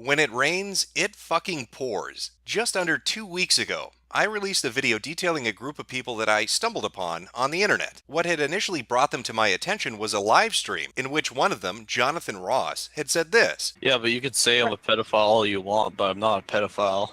When it rains, it fucking pours. Just under 2 weeks ago, I released a video detailing a group of people that I stumbled upon on the internet. What had initially brought them to my attention was a live stream in which one of them, Jonathan Ross, had said this. Yeah, but you could say I'm a pedophile all you want, but I'm not a pedophile.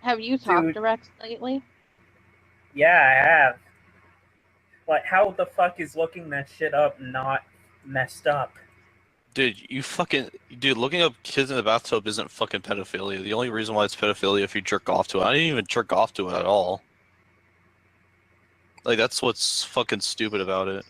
Have you talked Dude. to Rex lately? Yeah, I have. Like, how the fuck is looking that shit up not messed up? Dude, looking up kids in the bathtub isn't fucking pedophilia. The only reason why it's pedophilia if you jerk off to it. I didn't even jerk off to it at all. Like, that's what's fucking stupid about it.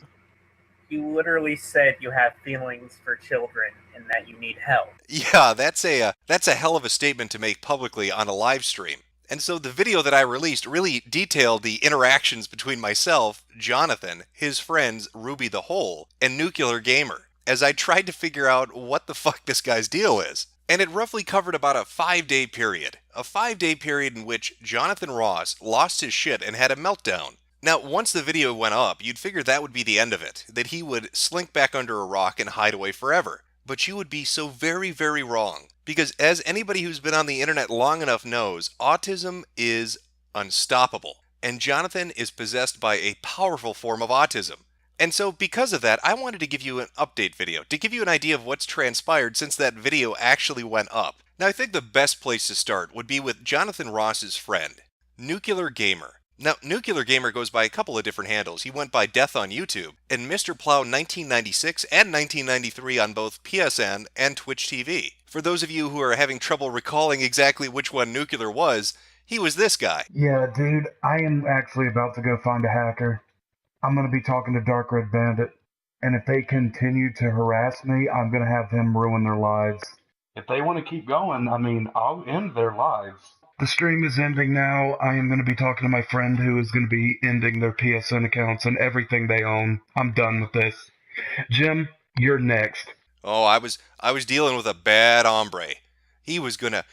You literally said you have feelings for children and that you need help. Yeah, that's a hell of a statement to make publicly on a live stream. And so the video that I released really detailed the interactions between myself, Jonathan, his friends Ruby the Hole, and Nuclear Gamer, as I tried to figure out what the fuck this guy's deal is. And it roughly covered about a 5-day period. A 5-day period in which Jonathan Ross lost his shit and had a meltdown. Now, once the video went up, you'd figure that would be the end of it, that he would slink back under a rock and hide away forever. But you would be so very, very wrong. Because as anybody who's been on the internet long enough knows, autism is unstoppable. And Jonathan is possessed by a powerful form of autism. And so because of that, I wanted to give you an update video, to give you an idea of what's transpired since that video actually went up. Now, I think the best place to start would be with Jonathan Ross's friend, Nuclear Gamer. Now, Nuclear Gamer goes by a couple of different handles. He went by Death on YouTube, and Mr. Plow 1996 and 1993 on both PSN and Twitch TV. For those of you who are having trouble recalling exactly which one Nuclear was, he was this guy. Yeah, dude, I am actually about to go find a hacker. I'm going to be talking to Dark Red Bandit, and if they continue to harass me, I'm going to have them ruin their lives. If they want to keep going, I mean, I'll end their lives. The stream is ending now. I am going to be talking to my friend who is going to be ending their PSN accounts and everything they own. I'm done with this. Jim, you're next. Oh, I was dealing with a bad hombre. He was gonna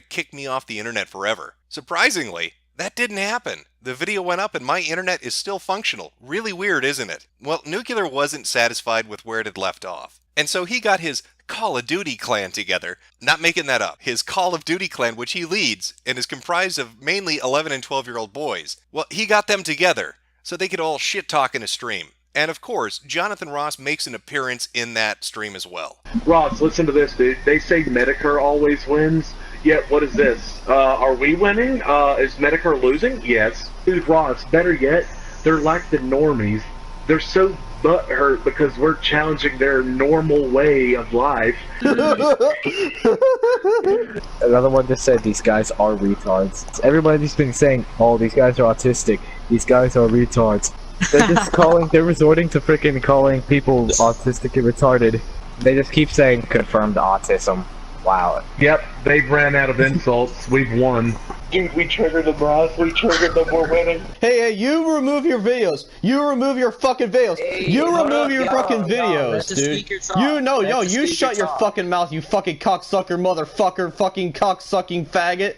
kick me off the internet forever. Surprisingly, that didn't happen. The video went up and my internet is still functional. Really weird, isn't it? Well, Nuclear wasn't satisfied with where it had left off. And so he got his Call of Duty clan together. Not making that up. His Call of Duty clan, which he leads, and is comprised of mainly 11 and 12-year-old boys. Well, he got them together so they could all shit-talk in a stream. And of course, Jonathan Ross makes an appearance in that stream as well. Ross, listen to this, dude. They say Medicare always wins. Yet, what is this? Are we winning? Is Medicare losing? Yes. Dude, Ross, better yet, they're like the normies. They're so butthurt because we're challenging their normal way of life. Another one just said these guys are retards. Everybody's been saying, oh, these guys are autistic. These guys are retards. They're resorting to freaking calling people autistic and retarded. They just keep saying confirmed autism. Wow. Yep, they've ran out of insults. We've won. Dude, we triggered them, Ross. We triggered them. We're winning. Hey, you remove your videos. You remove your fucking videos. Hey, you remove your yo, fucking yo, videos, let the dude. speaker talk. You shut your fucking mouth, you fucking cocksucker, motherfucker, fucking cocksucking faggot.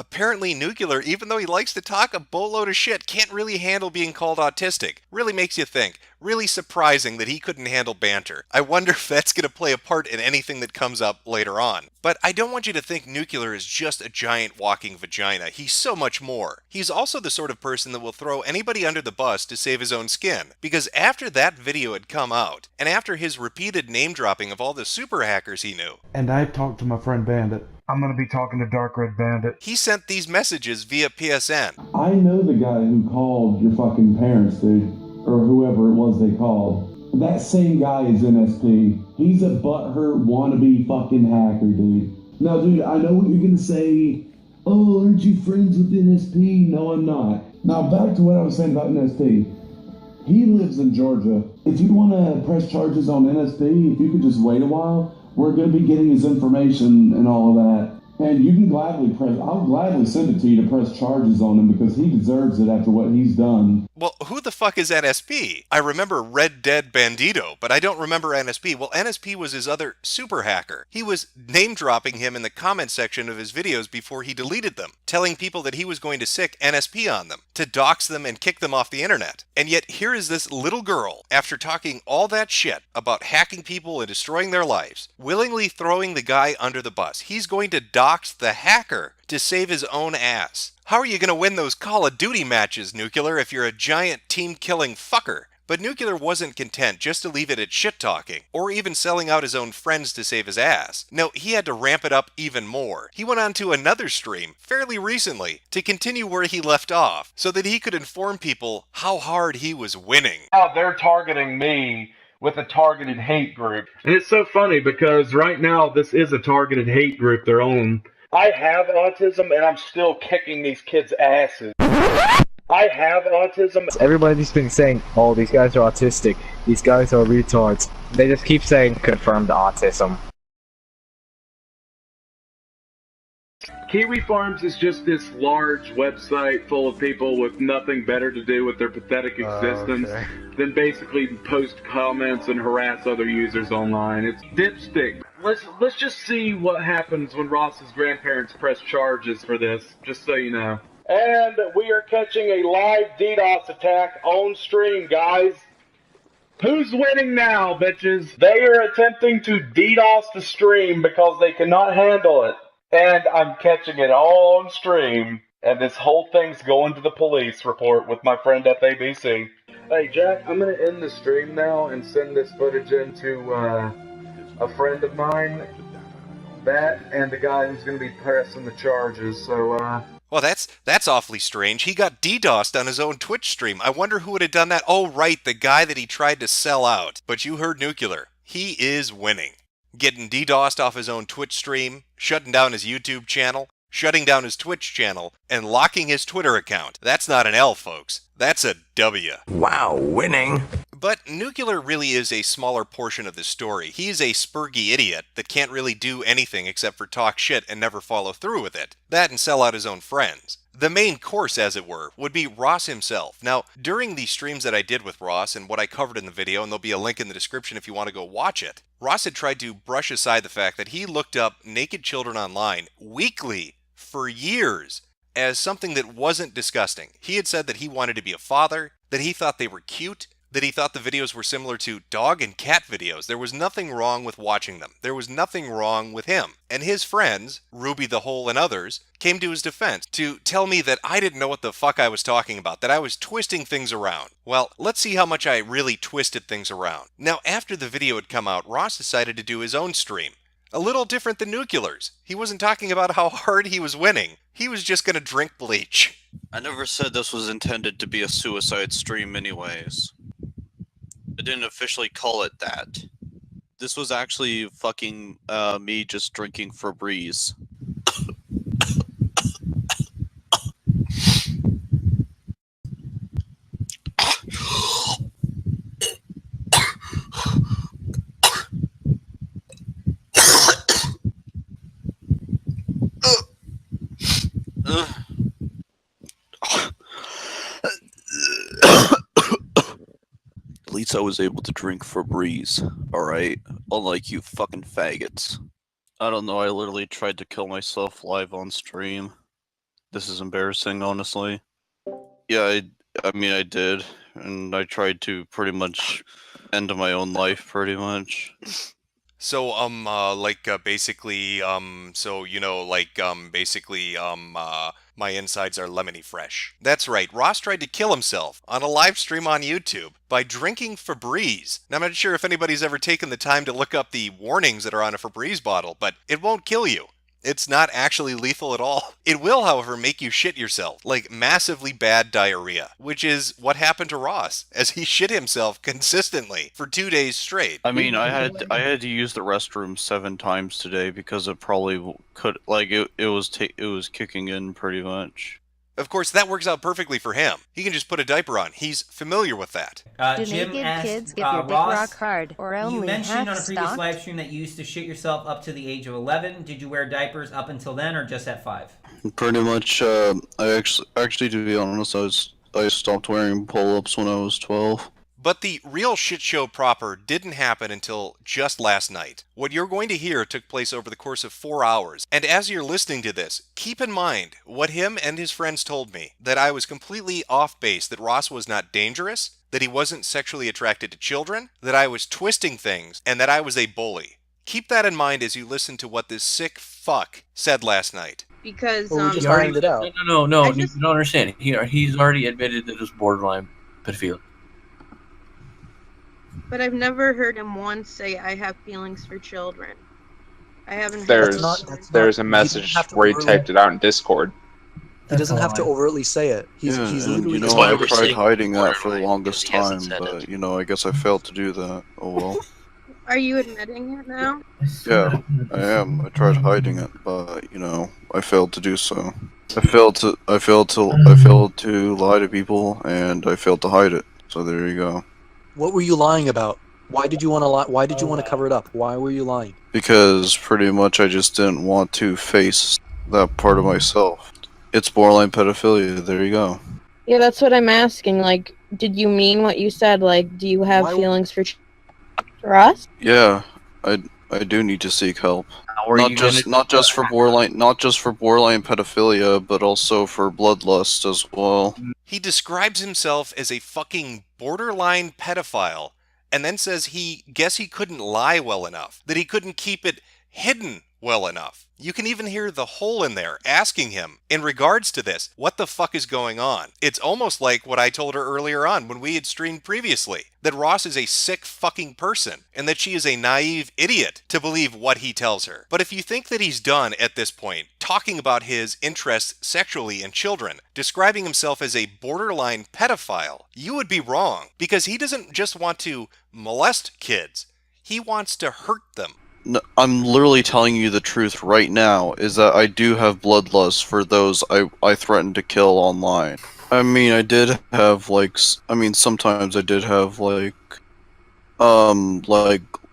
Apparently Nuclear, even though he likes to talk a boatload of shit, can't really handle being called autistic. Really makes you think. Really surprising that he couldn't handle banter. I wonder if that's going to play a part in anything that comes up later on. But I don't want you to think Nuclear is just a giant walking vagina. He's so much more. He's also the sort of person that will throw anybody under the bus to save his own skin. Because after that video had come out, and after his repeated name-dropping of all the super hackers he knew, And I talked to my friend Bandit. I'm going to be talking to Dark Red Bandit. he sent these messages via PSN. I know the guy who called your fucking parents, dude. Or whoever it was they called. That same guy is NSP. He's a butthurt wannabe fucking hacker, dude. Now, dude, I know what you're gonna say. Oh, aren't you friends with NSP? No, I'm not. Now, back to what I was saying about NSP. He lives in Georgia. If you want to press charges on NSP, if you could just wait a while, we're going to be getting his information and all of that. And you can I'll gladly send it to you to press charges on him because he deserves it after what he's done. Well, who the fuck is NSP? I remember Red Dead Bandito, but I don't remember NSP. Well, NSP was his other super hacker. He was name-dropping him in the comment section of his videos before he deleted them, telling people that he was going to sick NSP on them, to dox them and kick them off the internet. And yet, here is this little girl, after talking all that shit about hacking people and destroying their lives, willingly throwing the guy under the bus. He's going to dox the hacker to save his own ass. How are you going to win those Call of Duty matches, Nuclear, if you're a giant team-killing fucker? But Nuclear wasn't content just to leave it at shit-talking, or even selling out his own friends to save his ass. No, he had to ramp it up even more. He went on to another stream, fairly recently, to continue where he left off, so that he could inform people how hard he was winning. Now they're targeting me with a targeted hate group. And it's so funny because right now this is a targeted hate group, their own. I have autism and I'm still kicking these kids' asses. I have autism. Everybody's been saying, oh, these guys are autistic, these guys are retards. They just keep saying confirmed autism. Kiwi Farms is just this large website full of people with nothing better to do with their pathetic existence than basically post comments and harass other users online. It's dipstick. Let's just see what happens when Ross's grandparents press charges for this, just so you know. And we are catching a live DDoS attack on stream, guys. Who's winning now, bitches? They are attempting to DDoS the stream because they cannot handle it. And I'm catching it all on stream, and this whole thing's going to the police report with my friend FABC. Hey, Jack, I'm gonna end the stream now and send this footage in to, a friend of mine, Bat, and the guy who's gonna be pressing the charges, so, Well, that's awfully strange. He got DDoSed on his own Twitch stream. I wonder who would have done that. Oh, right, the guy that he tried to sell out. But you heard Nuclear. He is winning. Getting DDoSed off his own Twitch stream, shutting down his YouTube channel, shutting down his Twitch channel, and locking his Twitter account. That's not an L, folks. That's a W. Wow, winning. But Nuclear really is a smaller portion of the story. He's a spurgy idiot that can't really do anything except for talk shit and never follow through with it. That and sell out his own friends. The main course, as it were, would be Ross himself. Now, during the streams that I did with Ross and what I covered in the video, and there'll be a link in the description if you want to go watch it, Ross had tried to brush aside the fact that he looked up naked children online weekly for years as something that wasn't disgusting. He had said that he wanted to be a father, that he thought they were cute, that he thought the videos were similar to dog and cat videos. There was nothing wrong with watching them. There was nothing wrong with him. And his friends, Ruby the Hole and others, came to his defense to tell me that I didn't know what the fuck I was talking about, that I was twisting things around. Well, let's see how much I really twisted things around. Now, after the video had come out, Ross decided to do his own stream. A little different than Nuclear's. He wasn't talking about how hard he was winning. He was just gonna drink bleach. I never said this was intended to be a suicide stream anyways. I didn't officially call it that. This was actually fucking me just drinking Febreze. At least I was able to drink Febreze, alright? Unlike you fucking faggots. I don't know, I literally tried to kill myself live on stream. This is embarrassing, honestly. Yeah, I mean, I did. And I tried to pretty much end my own life, pretty much. So, basically, my insides are lemony fresh. That's right, Ross tried to kill himself on a live stream on YouTube by drinking Febreze. Now, I'm not sure if anybody's ever taken the time to look up the warnings that are on a Febreze bottle, but it won't kill you. It's not actually lethal at all. It will, however, make you shit yourself, like massively bad diarrhea, which is what happened to Ross, as he shit himself consistently for 2 days straight. I mean, I had to use the restroom 7 times today because it probably could, like, it was kicking in pretty much. Of course, that works out perfectly for him. He can just put a diaper on. He's familiar with that. Do Jim naked asked, kids get your dick Ross, rock hard or only you mentioned on a previous half-stocked? live stream that you used to shit yourself up to the age of 11. Did you wear diapers up until then, or just at 5? Pretty much. I actually, to be honest, I I stopped wearing pull-ups when I was 12. But the real shit show proper didn't happen until just last night. What you're going to hear took place over the course of 4 hours. And as you're listening to this, keep in mind what him and his friends told me, that I was completely off base, that Ross was not dangerous, that he wasn't sexually attracted to children, that I was twisting things, and that I was a bully. Keep that in mind as you listen to what this sick fuck said last night. Because Well, we just ironed it out. No, I you just- don't understand. He's already admitted that it was borderline pedophilia. But I've never heard him once say I have feelings for children. I haven't. There's heard there's a message where he typed it out in Discord. He doesn't have to overtly say it. He's Yeah, he's and, literally. you just know, I over tried saying hiding that for the borderline longest because he hasn't time, said but, you know, I guess I failed to do that. Oh well. Are you admitting it now? Yeah, I am. I tried hiding it, but, you know, I failed to do so. I failed to lie to people, and I failed to hide it. So there you go. What were you lying about? Why did you want to lie? Why did you want to cover it up? Why were you lying? Because pretty much I just didn't want to face that part of myself. It's borderline pedophilia. There you go. Yeah, that's what I'm asking. Like, did you mean what you said? Like, do you have feelings for us? Yeah, I do need to seek help. How are you Not just for borderline pedophilia, but also for bloodlust as well. He describes himself as a fucking borderline pedophile, and then says he couldn't lie well enough, that he couldn't keep it hidden well enough. You can even hear the hole in there asking him, in regards to this, what the fuck is going on? It's almost like what I told her earlier on when we had streamed previously, that Ross is a sick fucking person, and that she is a naive idiot to believe what he tells her. But if you think that he's done at this point, talking about his interests sexually in children, describing himself as a borderline pedophile, you would be wrong, because he doesn't just want to molest kids, he wants to hurt them. No, I'm literally telling you the truth right now, is that I do have bloodlust for those I threatened to kill online. I mean, sometimes I did have, like,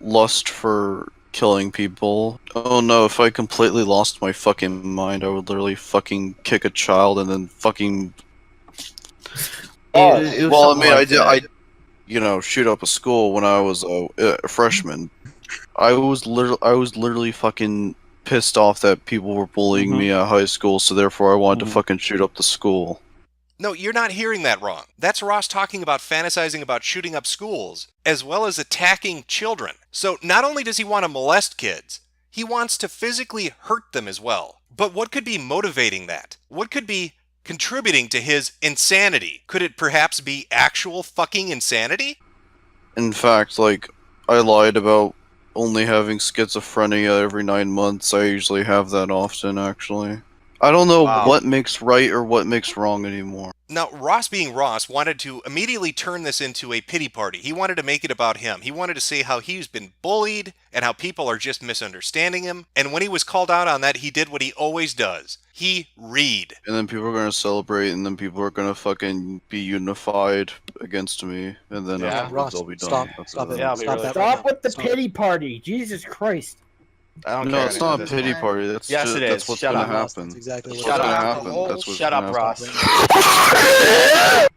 lust for killing people. Oh no, if I completely lost my fucking mind, I would literally fucking kick a child and then fucking... I shoot up a school when I was a freshman. I was literally fucking pissed off that people were bullying me at high school, so therefore I wanted to fucking shoot up the school. No, you're not hearing that wrong. That's Ross talking about fantasizing about shooting up schools, as well as attacking children. So not only does he want to molest kids, he wants to physically hurt them as well. But what could be motivating that? What could be contributing to his insanity? Could it perhaps be actual fucking insanity? In fact, I lied about only having schizophrenia every 9 months. I usually have that often, actually. I don't know what makes right or what makes wrong anymore. Now, Ross being Ross wanted to immediately turn this into a pity party. He wanted to make it about him. He wanted to say how he's been bullied and how people are just misunderstanding him. And when he was called out on that, he did what he always does. He read. And then people are going to celebrate, and then people are going to fucking be unified against me. And then afterwards they'll be done. Stop it. Yeah, Stop with the pity party. Jesus Christ. No, it's not a pity party. That's Yes, just, it is. that's what's Shut gonna up. happen. That's exactly That's what what's gonna happened. happen. That's what's Shut gonna up, happen.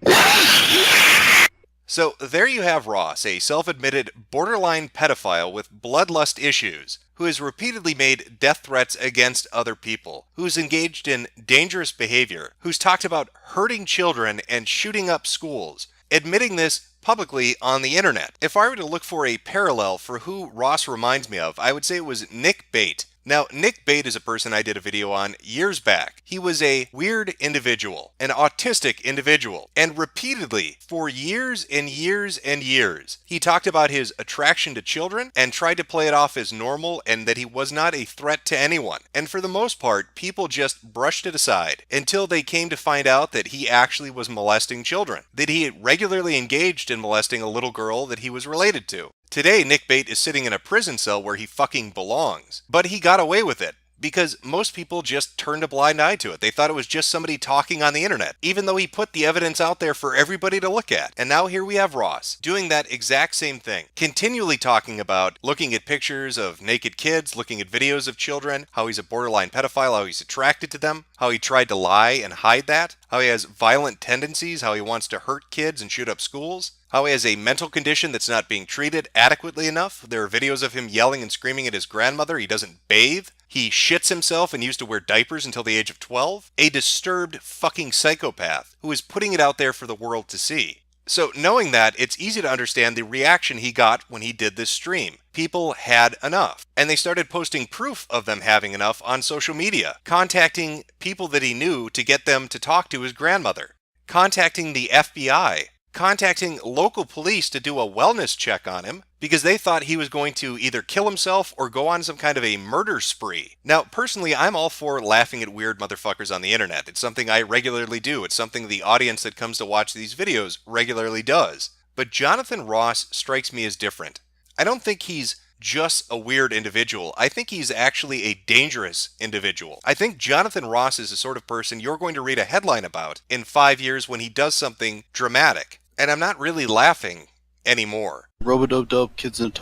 Ross. So there you have Ross, a self-admitted borderline pedophile with bloodlust issues, who has repeatedly made death threats against other people, who's engaged in dangerous behavior, who's talked about hurting children and shooting up schools, admitting this publicly on the internet. If I were to look for a parallel for who Ross reminds me of, I would say it was Nick Bate. Now, Nick Bate is a person I did a video on years back. He was a weird individual, an autistic individual, and repeatedly, for years and years and years, he talked about his attraction to children and tried to play it off as normal and that he was not a threat to anyone. And for the most part, people just brushed it aside until they came to find out that he actually was molesting children, that he had regularly engaged in molesting a little girl that he was related to. Today, Nick Bate is sitting in a prison cell where he fucking belongs. But he got away with it because most people just turned a blind eye to it. They thought it was just somebody talking on the internet, even though he put the evidence out there for everybody to look at. And now here we have Ross doing that exact same thing, continually talking about looking at pictures of naked kids, looking at videos of children, how he's a borderline pedophile, how he's attracted to them, how he tried to lie and hide that, how he has violent tendencies, how he wants to hurt kids and shoot up schools, how he has a mental condition that's not being treated adequately enough. There are videos of him yelling and screaming at his grandmother. He doesn't bathe. He shits himself and used to wear diapers until the age of 12. A disturbed fucking psychopath who is putting it out there for the world to see. So knowing that, it's easy to understand the reaction he got when he did this stream. People had enough. And they started posting proof of them having enough on social media, contacting people that he knew to get them to talk to his grandmother, contacting the FBI, contacting local police to do a wellness check on him because they thought he was going to either kill himself or go on some kind of a murder spree. Now, personally, I'm all for laughing at weird motherfuckers on the internet. It's something I regularly do. It's something the audience that comes to watch these videos regularly does. But Jonathan Ross strikes me as different. I don't think he's just a weird individual. I think he's actually a dangerous individual. I think Jonathan Ross is the sort of person you're going to read a headline about in 5 years when he does something dramatic. And I'm not really laughing anymore. Rub-a-dub-dub, kids in a tub.